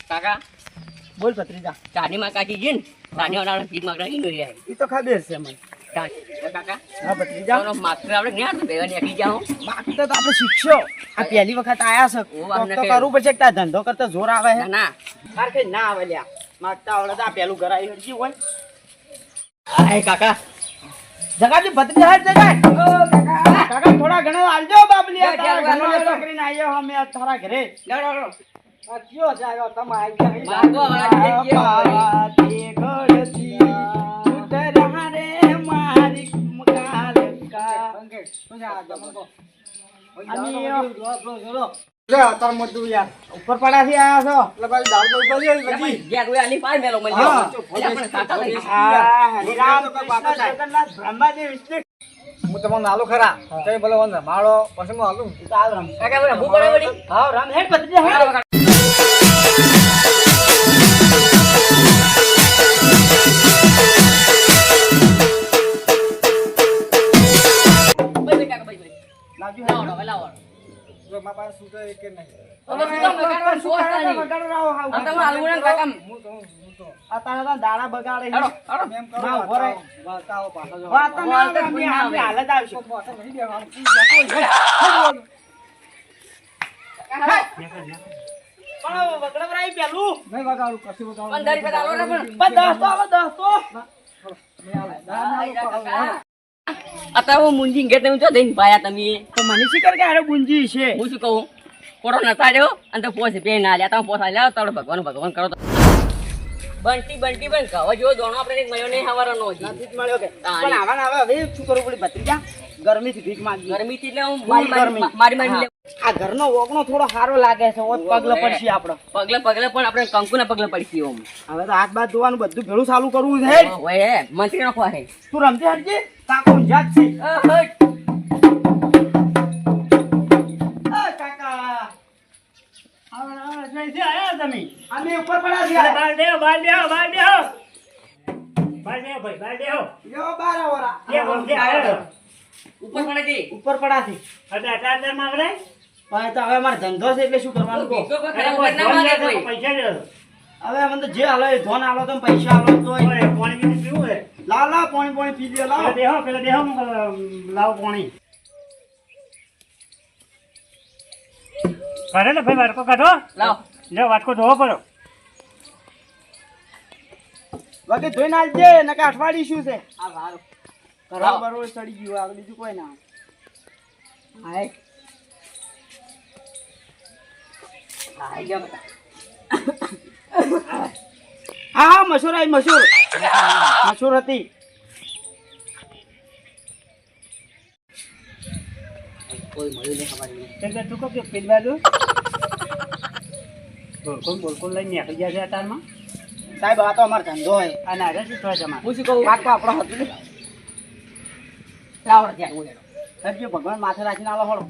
કાકા બોલ ભત્રીજા. ચાડીમાં કાઢી ગઈ ને ચાડીવાળા ગીત માં રહી ગઈ એ તો ખબર છે મને. કાકા હા ભત્રીજા. માસ્ટર આપણે જ્ઞાન ભેગા નીકળી જાઓ. માગતો તો આપણે શીખશો. આ પહેલી વખત આયા છે તો કરવું પડશે. તાર ધંધો કરતા જોર આવે છે. ના માર કઈ ના આવે લ્યા. માગતા આવડે તો આ પહેલું ઘર આવી હરજી હોય. આય કાકા જગાજી ભત્રીજા હાથ જગાય. કાકા થોડા ઘણા આલજો બાબલિયા. તારા ઘરનો છોકરીને આયો અમે તારા ઘરે. કયો છે આવ્યો તમે આવી ગયા. ઉપર પડાથી આયા છો એટલે ભાઈ દાળ ઉપર હું તમારો નાલો ખરા કઈ બોલો માળો પછી હું હાલું રામ હેડ ભત્રીજા હેડ. મારા પાસે સૂટ કે નહીં દાડા બગાડે અત્યારે હું મુંજી ઘેર તમે જો દઈને પાયા તમે મને શીખર કે અરે ગુંજી છે. હું શું કહું કોરોના તાડ્યો અને તો પોસે પે ના લ્યા તમે પોસા લ્યા તારો ભગવાન કરો તો બંટી બન કહો જો દોણો આપણે મળ્યો નહીં હવારનો નથી જ મળ્યો કે પણ આવા આવે હવે શું કરવું પડે ભત્રીજા. ગરમીથી ભીખ માંગી. ગરમીથી એટલે હું ગરમી. મારી આ ઘરનો ઓગણો થોડો સારો લાગે છે. પગલે પડશે આપડે પગલે પણ આપણે કંકુના પગલે પડી ઓમ હવે તો હાથ બાદ ધોવાનું બધું ભેળું ચાલુ કરવું છે. ઓય મંત્રી નો ખવા હે તું રમતી હટજે. કાકો જાત છે. કાકા તમે અમે ઉપર પડા ગયા. બાર દેહો યો બારા વરા ઉપર પડે કે ઉપર પડા છે. પણ તો હવે મારો ધંધો છે એટલે શું કરવાનું કહો. હવે મને તો જે હાલો એ ધોન હાલો તો પૈસા હાલો તો લાવ પાણી પી લે. લાવ કાઢો ને ભાઈ વાટકો કાઢો. લાવ લે વાટકો ધોવો પડો. વગે ધોઈ નાખજે નકે અઠવાડી શું છે. આ વારો ઘર બરોબર સડી ગયું. આગળ બીજું કોઈ ના. હાય હાય જા બતા હા મશૂર આવી મશૂર હતી. કોઈ મળ્યું નહીં ખબર તું કહો કે પેલી બાજુ બોલકોન લઈને નીકળી ગયા છે અતારમાં. સાહેબ આ તો અમારો ધંધો હોય. અને આજે શું થાય તમારે? હું શું કહું કાકો આપણો હતું લાવડ ત્યાં ઉડેડો હરજો ભગવાન માથે રાખીને આલો હળો.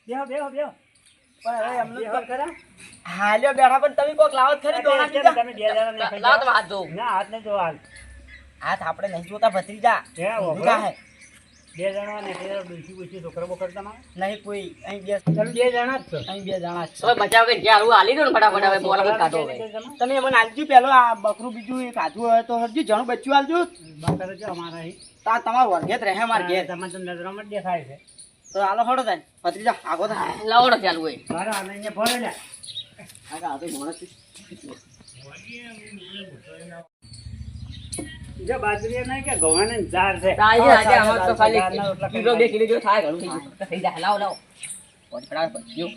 બેહો પણ હવે એમને ખરા હાલ્યો બેઠા પણ તમે કોક લાવો ખરી દોણા કીધા. તમે 2 જણા નીકળી લાવ જાઓ. તો હાથ ધો ના હાથ નહીં જોવા. હાથ આપણે નહીં જોતા ભત્રીજા. હે, ઓહો. ઊંઘા હે 2 જણા ને ડોસી છોકરા બોકર તમારે નહીં કોઈ. અહીં બે ચાલો 2 જણા જ છો. અહીં 2 જણા જ છે. હવે બચાવ કે જ્યાં હું હાલી દો ને ફટાફટ હવે મોલા કાઢો હવે તમે મને આલજો પેલો આ બકરું બીજું એક આધું હોય તો હરજી જણું બચ્ચું આલજો. બાકર છે અમારા અહીં. તા તમારું વર્ગેત રહે માર ઘેર. તમારે તો નજરમાં જ દેખાય છે. તો હાલો હળો થાય ભત્રીજા આગો થાય. લાવડો ચાલુ હોય મારા આને અહીંયા ભરે લે. આગા તો મોણસ જો બાજરી નહીં કે ગવાને ઝાડ છે. આજે અમાર તો ખાલી કિલો 2 કિલો જેવું થાય ઘણું થઈ ગયું થઈ જાય લાવ ફટાફટ બચ્યો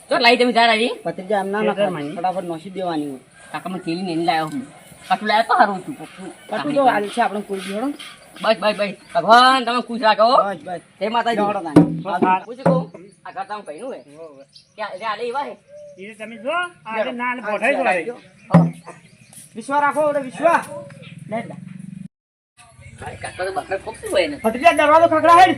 તો લાઈ તમે જા રાજી ભત્રીજા એમ ના ફટાફટ નોસી દેવાની હોય. કાકા મેં કેલી ને લાવ્યો હું કટુ લાવ્યો તો હારું હતું કટુ તો હાલ છે આપણે કોઈ બી હળો. બસ ભગવાન તમે ખુશ રાખો બસ જય માતાજી હળો તાને. પૂછું કહું આ ઘર તમે કહ્યું હે ક્યાં આલે એવા હે એ તમે જો આ નાલ બોઠાઈ ગયો. વિશ્વા રાખો ઓરે વિશ્વા લે લે. કાકા તો બકરા ફોક્સી હોય ને ભત્રીજા દરવાજો ખખડા હેડ.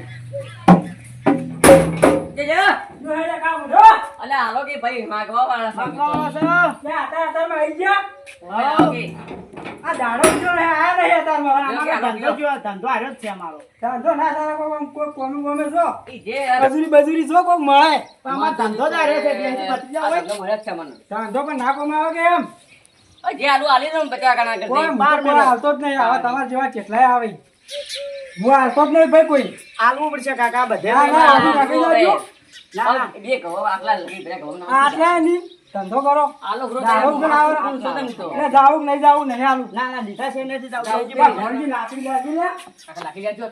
જય જય જો હેડા કામ જો અલે હાલો કે ભાઈ માગવા વાળા છે. માગવા લે આતા આતામાં આવી ગયા હાલો કે. આ દાડો જો હે આ નહીં આતામાં અમારો ધંધો હાર્યો જ છે અમારો. ધંધો ના સારા કોઈ કોમી ગમે છો ઈ જે બજુરી જો કોઈ મળે પણ અમારો ધંધો જ હાર્યો છે. બેસી ભત્રીજા હોય. આ મળે જ છે મને. ધંધો પણ ના કમાવો કે એમ જે આલુ આલી દઉં 50 ગણા કરી કોઈ દે. કોઈ હાલતો જ નહીં હવે તમારા જેવા કેટલાય આવે હું હાલતો જ નહીં ભાઈ કોઈ આલવું પડશે કાકા બધે. ના, ના, આલુ નાખી દેજો. ના, ના. બે ઘઉં આટલા લઈ બે ઘઉં આ આટલા નહીં ધંધો કરો આલો ગ્રો દાડો પણ આવે. એટલે જાવું કે નહીં જાવું નહીં આલું ના, ના, લીધા છે નથી જાવું જાવું. છે. ભગવાનજી નાખી લાગી લે કાકા લાખી જાજો.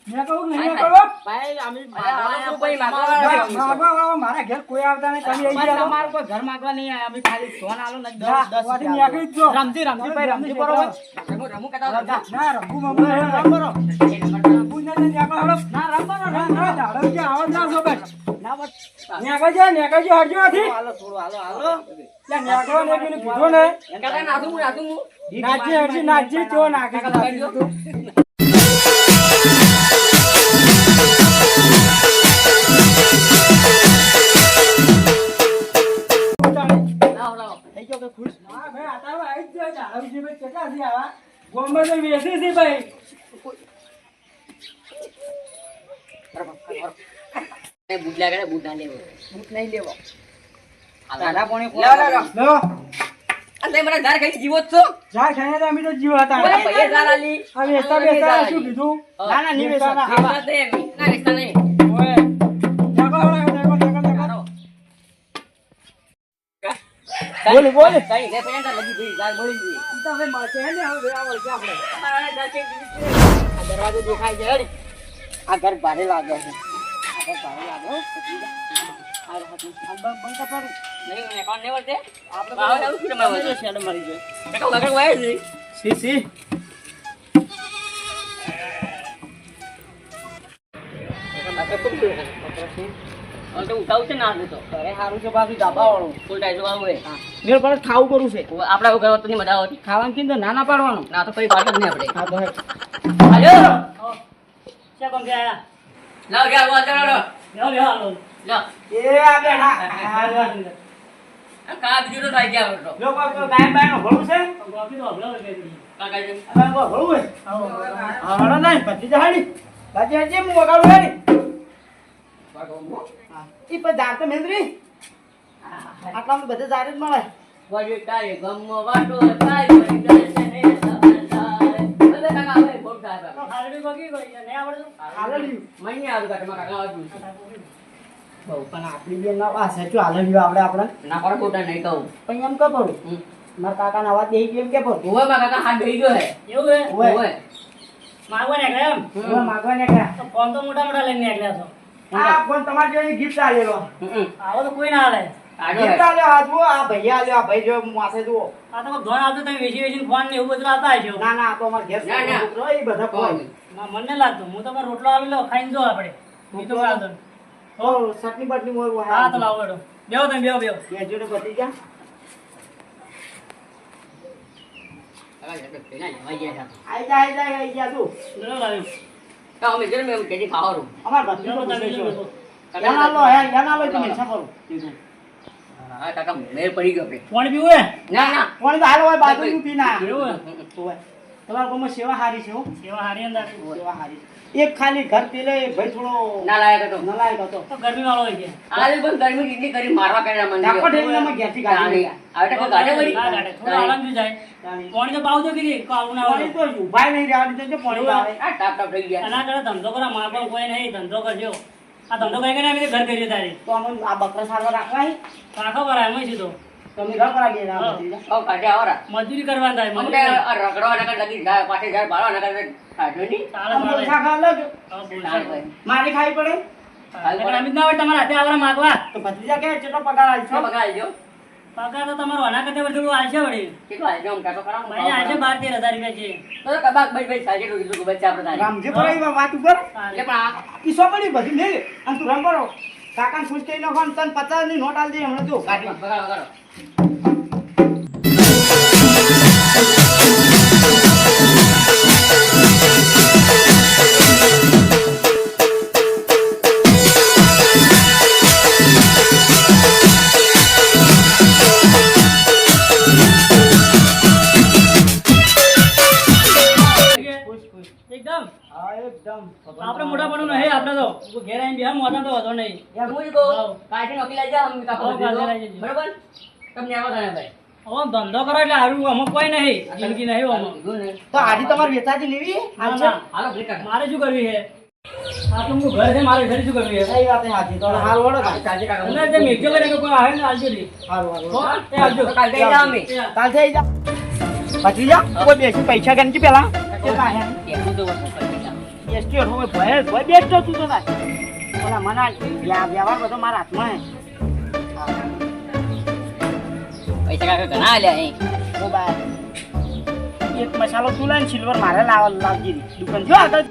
મેં કહું નહીં કરો ભાઈ, અમે આલો કોઈ માગવા માગવા માગવા વાળા મારા ઘેર કોઈ આવતા નહીં તમે આવી પણ ગયા તમારું કોઈ ઘર માગવા નહીં આયા. અમે ખાલી ફોન આલો ને જા, 10 વાટી નીકળી જ જો. રમતી ભાઈ રમતી બરોબર. રમું રમું કહેતા હતા. ના રંગુ મામા નહીં, રંગો. રંગુ ને નહીં, નેકળો હળો. ના રમવાનો ના, ના, દાડો કે આવો જ ના છો બસ. ના બસ. નેકળજો, હટજો આથી. હાલો થોડું હાલો. લે, નેકળો ને પેલું કીધું ને. કાકા નાખું હું નાખું હું. નાચી, હટજી, નાચી, ચો નાખી કાકા નાખી લગાડજો. દીધું. લાવો લાવો. થઈ ગયો કે ખુશ? હા, ભાઈ, આ તારો આવી જ જાય. દાડો જે ભાઈ કેટલા છે આવા? ગોમાં તો વેચી છે ભાઈ. એ બૂટ લાગે બૂટ ના લેવો. બૂટ નહીં લેવો. હાલો. દાદા પોણી લાવો, લાવો. લો, અને મારા ઘર ખાઈ જીવો જ છો. જા ખાઈને તો અમે તો જીવ હતા. ઓલા ભાઈએ ઝાડ આલી. આ વેચતા બેચતા શું કીધું? ના, ના, નહીં વેચવાના. વેચતા તો એમ. ના વેચતા નહીં. ઓય, નેકળો, નેકળો, નેકળો, નેકળો. હાલો. બોલ, બોલ. કઈ કે પેન્ટ લગી ગઈ ઝાડ બળી ગઈ. ઈ તો હવે મળશે ને, હવે આ વર્ષે આપણે. અમારા દર્શન દીધી. આ દરવાજો દેખાય છે હેડ. આ ઘર ભારે લાગે છે. આ ઘર ભારે લાગે હો. આ હાથ આ બંધ કર પાડું. નહીં મને કોણ નહીં વળતે. આપણે ભાવ આવું શું તમારે તો શેડ મરી ગયો. કાકા વગર વાય છે. સી કાકા કોણ છે? ઓલ તો ઉઠાવું છે ના તો. અરે હારું છે પાછું ધાબા વાળું. ફૂલ ટાઈટ આવું હે. મેળ પર ખાવું કરું છે. આપડા એવું કરવા તો નહીં મજા આવતી. ખાવાનું કીધું ના ના પાડવાનું. ના તો કઈ પાટ જ નહીં આપણે. હા તો હે. હાલો. છે કોણ ગયા? લાવ ગયા વાળ ચાલો. લ્યો, લ્યો, હાલો. લો. એ આ બેઠા. આ કા બીજું તો થઈ ગયા હતો. જો કોઈ ગાય બાયનો ભળું છે? ગોપી તો હબળો કરી દીધી. કાકા જે હવે કોઈ ભળું હોય? આવો. હા હળો નહીં ભત્રીજા હાડી. બાજી હજી હું વગાડું હાડી. હા. ઈ પર ઝાડ તો મેંદરી. આટલામાં બધે ઝાડ જ મળે. વળી તારે ગમો વાટો થાય વળી તારે ને સબંધાય. હવે કાકા હવે બોલ થાય. હાલડી ગોકી ગઈ છે, નહીં આવડતું? હાલડ્યું. મહિને આવ્યું કાકા મારા કાકા આવ્યું. બહુ પણ આપણી બેન ના આ સાચું હાલડ્યું આપણે. ના પર ખોટા નહીં કહું. પણ એમ કે પડું. હમ. મારા કાકાના અવાજ દેઈ ગયો એમ કે પડું. ઓવે મારા કાકા હાથ ગઈ ગયો હે. એવું હે? ઓવે. ઓવે. માગવા નીકળ્યા એમ? ઓવે માગવા નીકળ્યા. તો ફોન તો મોટા મોટા લઈને નીકળ્યા છો. આ ફોન તમારે જોઈને ગિફ્ટ આલેલો. હમ. આવો તો કોઈ ના હાલે. આગળ ગિફ્ટ હે. આલ્યો આ જુઓ આ ભૈયા આલ્યો આ ભાઈ જો માથે જુઓ. આ તો ધોન આવતો તમે વેચી વેચીને ફોન ને એવું બધું આવતા હશો. ના ના આ તો અમારા ઘેર ના, ના. છોકરો એ બધા કોઈ. મને નહીં લાગતું. હું તમારો રોટલો આવેલો ખાઈને જો આપણે. બીજું કોઈ આવતું નહીં. તો ચટણી બટની મોર હા તો લાવો હેડો. બેહો તમે બેહો બેહો. બે જોડે બધી ગયા. કાકા જતો પેલા જવાઈ ગયા હતા. આઈ જા તું. લો લાવ્યો. કાકા અમે જરા મેં કેજી ખાવાનું. અમાર ભત્રીજો લો તમે પૂછે લો છે. બેહો. યાના લો હે યાના લો તમે છા કરો. હા કાકા મેર પડી ગયો પે. પાણી પીવું હે? ના ના. કોણ તો હાલો હોય બાજુ નું પી ના. એવું હે? હોય. તમારા ગામમાં સેવા હારી છે હો. સેવા હારી અંદર. સેવા હારી. એક ખાલી ઘર પેલે ભાઈ થોડો ના લાયક હતો. નલાયક હતો. તો ગરમી વાળો હોય છે. આજે પણ ગરમી કેટલી કરી મારવા કર્યા મને. ડાકો ઠેલીને અમે ઘેરથી કાઢી ગયા. આવે તો કોઈ ગાડે વળી. ના ગાડે. થોડો આરામ થી જાય. પાણી તો પાવ તો કીધી. આવું ના પાણી આવે. તો ઉભાય નહીં રહેવા દીધું છે પાણી આવે. આ ટાપ ટાપ થઈ ગયા. આના કરે ધંધો કરો. માર પણ કોઈ નહીં. ધંધો કરજો. આ ધંધો કઈ કરીને અમે ઘર કરીએ તારી. તો અમે આ બકરા સારવા રાખવા હે. રાખો કરાય એમ સીધો. તમે ઘર પર આવી ગયા હા. ભત્રીજા. ઓ કાઢે આવરા. મજૂરી કરવાની થાય. અમને મજૂરી. આ રગડવા નકર લગી જાય પાછે જાય બાળવા નકર કાઢ્યો નહીં. ચાલે આમ ચાલે. બોલસા ખા અલગ. હા, બોલ. ચાલે ભાઈ. મારી ખાવી પડે. એટલે અમે જ ના હોય તમારા હાથે આવરા માગવા. તો ભત્રીજા કે કેટલો પગાર શું આવશે? બગાડજો? પગાર તો તમારો આના કરતા વધુ આવશે વળી. કેટલો આવજો? આમ કાઢો ખરા. ભાઈ આજે 12-13 હજાર રૂપિયા છે. તો કબાક ભાઈ ભાઈ સાજે તો કીધું કે બચ્ચા આપણે તારી. રામજી પર આવી વાત ઉપર. એટલે પણ આ ઈ સોપડી બધી લે અને તું રંબરો કાકાને ખુશ કરી નાખો અને તને 50 ની નોટ આલ દે હમણાં જો કાઢી. બગાડો બગાડો. એકદમ હા એકદમ આપણે મોટા પણ નહીં આપણે તો ઘેર આવીને બેહા મોટા તો હતો નહીં યાર હું જ કહું હાવ. કાઢી નોકરી લઈ જાઓ અમે કાપો હાવ, કાઢી લઈ જજો. બરોબર તમને આવો તને ભાઈ હવે ધંધો કરો એટલે હારું અમુક કોઈ નહીં જિંદગી નહીં અમુક કીધું ને તો આજે તમારે વેચાતી લેવી ના, આજે ના. હાલો બ્રેક કાઢ મારે શું કરવી છે આ તો હું ઘર છે મારે ઘરે શું કરવી છે સહી વાત છે હાજી તો હાલ વળો તાર. ચાલજે કાકા અને જે મેઘજો કરે કે કોઈ આવે ને આવજો નહીં હાલ વળો હો, એ આવજો તો કાલ જઈ જાઓ અમે કાલ થઈ જા પછી જા કોઈ બેસી પૈસા ગણજી પેલા કેટલા હે કેવું તો વસ્તુ કરી જાઓ એસટી ઓર હોય ભય ભય બેસતો તું તો ના ઓલા મના વ્યવહાર બધો મારા હાથમાં હે પૈસા કાકા ઘણા આલ્યા અહીં ઓ બા એક મસાલો તું લઈને સિલ્વર મારે લાવજી દુકાન જો આગળ